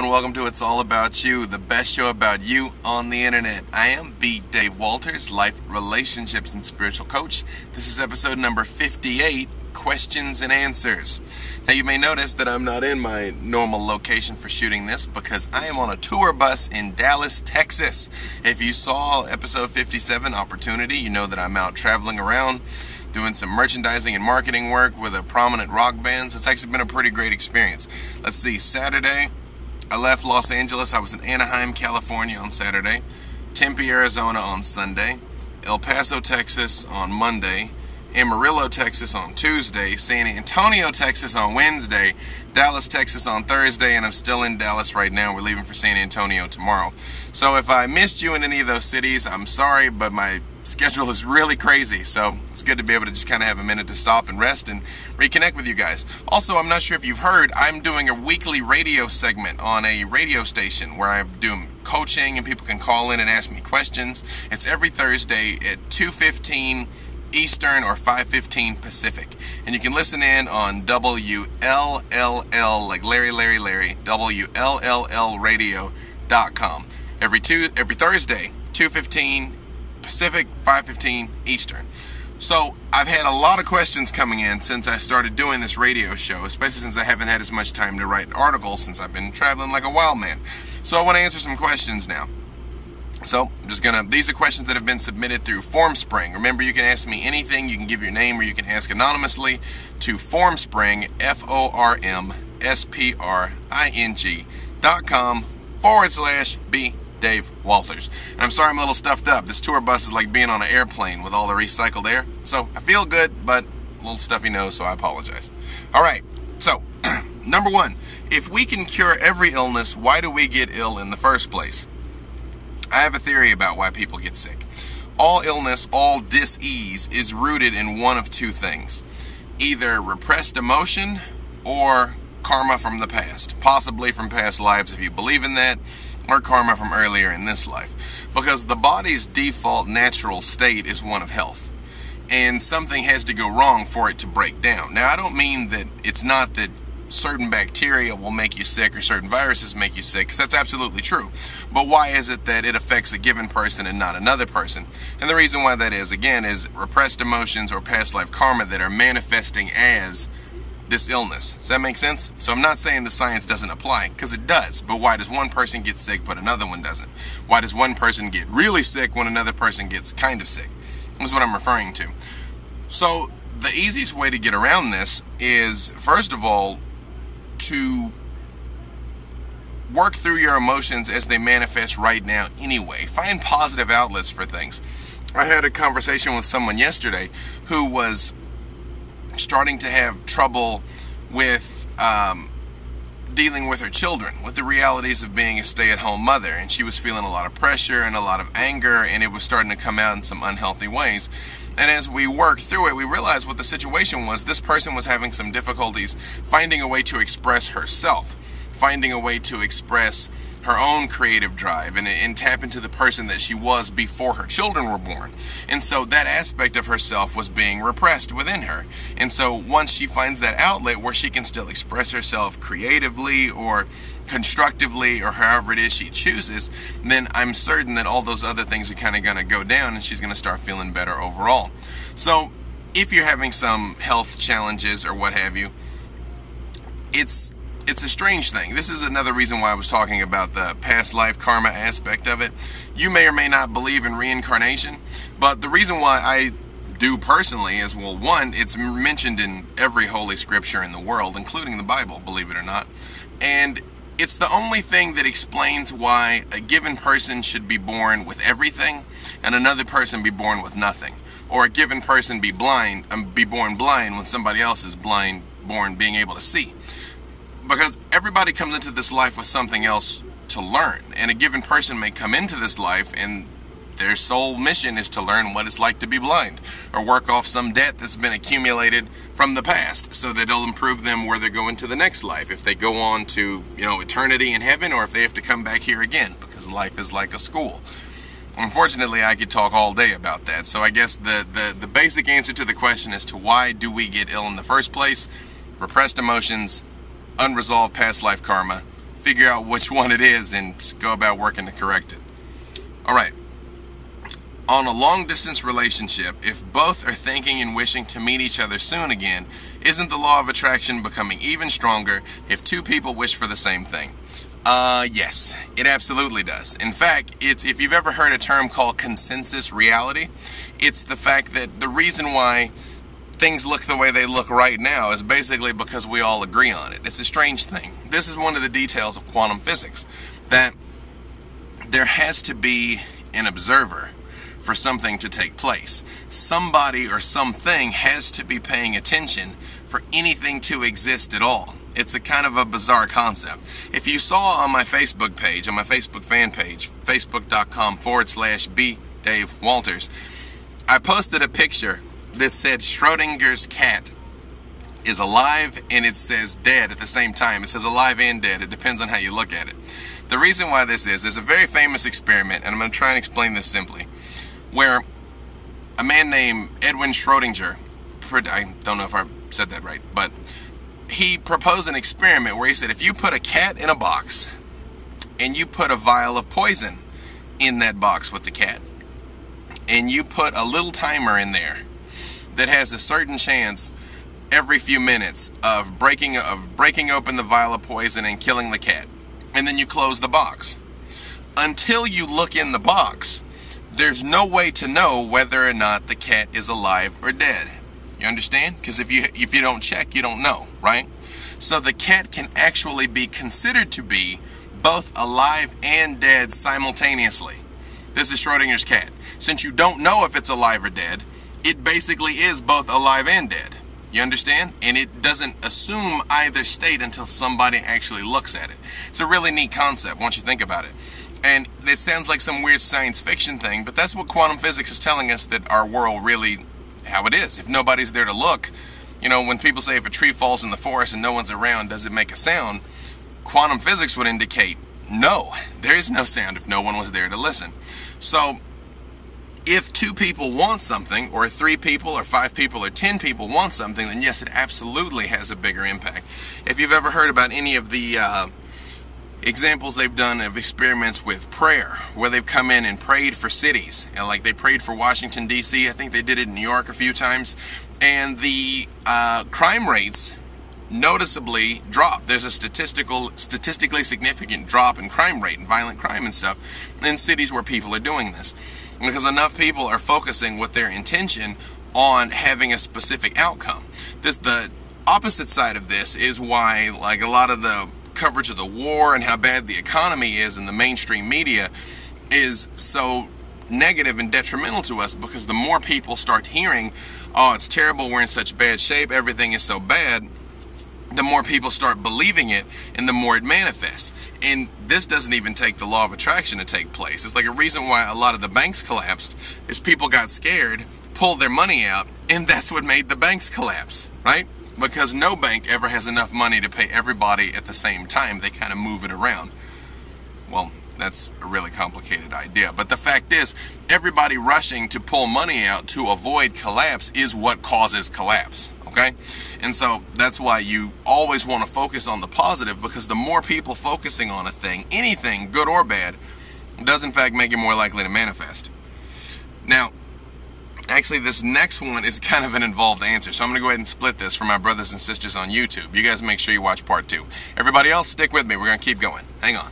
and welcome to It's All About You, the best show about you on the internet. I am the Dave Walters, life, relationships, and spiritual coach. This is episode number 58, Questions and Answers. Now you may notice that I'm not in my normal location for shooting this because I am on a tour bus in Dallas, Texas. If you saw episode 57, Opportunity, you know that I'm out traveling around doing some merchandising and marketing work with a prominent rock band. So it's actually been a pretty great experience. Let's see, Saturday, I left Los Angeles. I was in Anaheim, California on Saturday, Tempe, Arizona on Sunday, El Paso, Texas on Monday, Amarillo, Texas on Tuesday, San Antonio, Texas on Wednesday, Dallas, Texas on Thursday, and I'm still in Dallas right now. We're leaving for San Antonio tomorrow. So if I missed you in any of those cities, I'm sorry, but my schedule is really crazy, so it's good to be able to just kind of have a minute to stop and rest and reconnect with you guys. Also, I'm not sure if you've heard, I'm doing a weekly radio segment on a radio station where I'm doing coaching and people can call in and ask me questions. It's every Thursday at 2:15 Eastern or 5:15 Pacific, and you can listen in on WLLL, like Larry, WLLLradio.com every Thursday, 2:15 Pacific, 5:15 Eastern. So I've had a lot of questions coming in since I started doing this radio show, especially since I haven't had as much time to write articles since I've been traveling like a wild man. So I want to answer some questions now. So these are questions that have been submitted through FormSpring. Remember, you can ask me anything. You can give your name or you can ask anonymously to FormSpring, FormSpring.com/B Dave Walters. And I'm sorry I'm a little stuffed up. This tour bus is like being on an airplane with all the recycled air. So I feel good, but a little stuffy nose, so I apologize. All right, so number one, if we can cure every illness, why do we get ill in the first place? I have a theory about why people get sick. All illness, all dis-ease is rooted in one of two things. Either repressed emotion or karma from the past. Possibly from past lives if you believe in that, or karma from earlier in this life. Because the body's default natural state is one of health. And something has to go wrong for it to break down. Now, I don't mean that it's not that certain bacteria will make you sick or certain viruses make you sick, because that's absolutely true. But why is it that it affects a given person and not another person? And the reason why that is, again, is repressed emotions or past life karma that are manifesting as this illness. Does that make sense? So I'm not saying the science doesn't apply, because it does. But why does one person get sick but another one doesn't? Why does one person get really sick when another person gets kind of sick? That's what I'm referring to. So the easiest way to get around this is, first of all, to work through your emotions as they manifest right now anyway. Find positive outlets for things. I had a conversation with someone yesterday who was starting to have trouble with dealing with her children, with the realities of being a stay-at-home mother, and she was feeling a lot of pressure and a lot of anger, and it was starting to come out in some unhealthy ways. And as we worked through it, we realized what the situation was. This person was having some difficulties finding a way to express herself, finding a way to express her own creative drive and tap into the person that she was before her children were born. And so that aspect of herself was being repressed within her. And so once she finds that outlet where she can still express herself creatively or constructively or however it is she chooses, then I'm certain that all those other things are kind of going to go down and she's going to start feeling better overall. So if you're having some health challenges or what have you, it's a strange thing. This is another reason why I was talking about the past life karma aspect of it. You may or may not believe in reincarnation, but the reason why I do personally is, well, one, it's mentioned in every holy scripture in the world, including the Bible, believe it or not, and it's the only thing that explains why a given person should be born with everything and another person be born with nothing, or a given person be born blind when somebody else is born being able to see. Because everybody comes into this life with something else to learn, and a given person may come into this life and their sole mission is to learn what it's like to be blind, or work off some debt that's been accumulated from the past so that it'll improve them where they're going to the next life, if they go on to, eternity in heaven, or if they have to come back here again, because life is like a school. Unfortunately, I could talk all day about that. So I guess the basic answer to the question as to why do we get ill in the first place: repressed emotions, unresolved past life karma, figure out which one it is and go about working to correct it. Alright. On a long-distance relationship, if both are thinking and wishing to meet each other soon again, isn't the law of attraction becoming even stronger if two people wish for the same thing? Yes, it absolutely does. In fact, if you've ever heard a term called consensus reality, it's the fact that the reason why things look the way they look right now is basically because we all agree on it. It's a strange thing. This is one of the details of quantum physics, that there has to be an observer for something to take place. Somebody or something has to be paying attention for anything to exist at all. It's a kind of a bizarre concept. If you saw on my Facebook page, on my Facebook fan page, facebook.com/B Dave Walters, I posted a picture that said Schrodinger's cat is alive and it says dead at the same time. It says alive and dead. It depends on how you look at it. The reason why this is, there's a very famous experiment, and I'm going to try and explain this simply, where a man named Edwin Schrodinger, I don't know if I said that right, but he proposed an experiment where he said if you put a cat in a box and you put a vial of poison in that box with the cat, and you put a little timer in there that has a certain chance every few minutes of breaking open the vial of poison and killing the cat, and then you close the box. Until you look in the box, there's no way to know whether or not the cat is alive or dead. You understand? Because if you don't check, you don't know, right? So the cat can actually be considered to be both alive and dead simultaneously. This is Schrodinger's cat. Since you don't know if it's alive or dead, it basically is both alive and dead. You understand? And it doesn't assume either state until somebody actually looks at it. It's a really neat concept once you think about it. And it sounds like some weird science fiction thing, but that's what quantum physics is telling us that our world really, how it is. If nobody's there to look, you know, when people say if a tree falls in the forest and no one's around, does it make a sound? Quantum physics would indicate no, there is no sound if no one was there to listen. So if two people want something, or 3 people, or 5 people, or 10 people want something, then yes, it absolutely has a bigger impact. If you've ever heard about any of the examples they've done of experiments with prayer, where they've come in and prayed for cities, and like they prayed for Washington, D.C., I think they did it in New York a few times, and the crime rates noticeably drop. There's a statistically significant drop in crime rate and violent crime and stuff in cities where people are doing this, because enough people are focusing with their intention on having a specific outcome. The opposite side of this is why, like, a lot of the coverage of the war and how bad the economy is in the mainstream media is so negative and detrimental to us, because the more people start hearing, oh, it's terrible, we're in such bad shape, everything is so bad, the more people start believing it and the more it manifests. And this doesn't even take the law of attraction to take place. It's like a reason why a lot of the banks collapsed is people got scared, pulled their money out, and that's what made the banks collapse, right? Because no bank ever has enough money to pay everybody at the same time. They kind of move it around. Well, that's a really complicated idea. But the fact is, everybody rushing to pull money out to avoid collapse is what causes collapse, okay? And so that's why you always want to focus on the positive, because the more people focusing on a thing, anything, good or bad, does in fact make it more likely to manifest. Now, actually, this next one is kind of an involved answer, so I'm going to go ahead and split this for my brothers and sisters on YouTube. You guys make sure you watch part 2. Everybody else, stick with me. We're going to keep going. Hang on.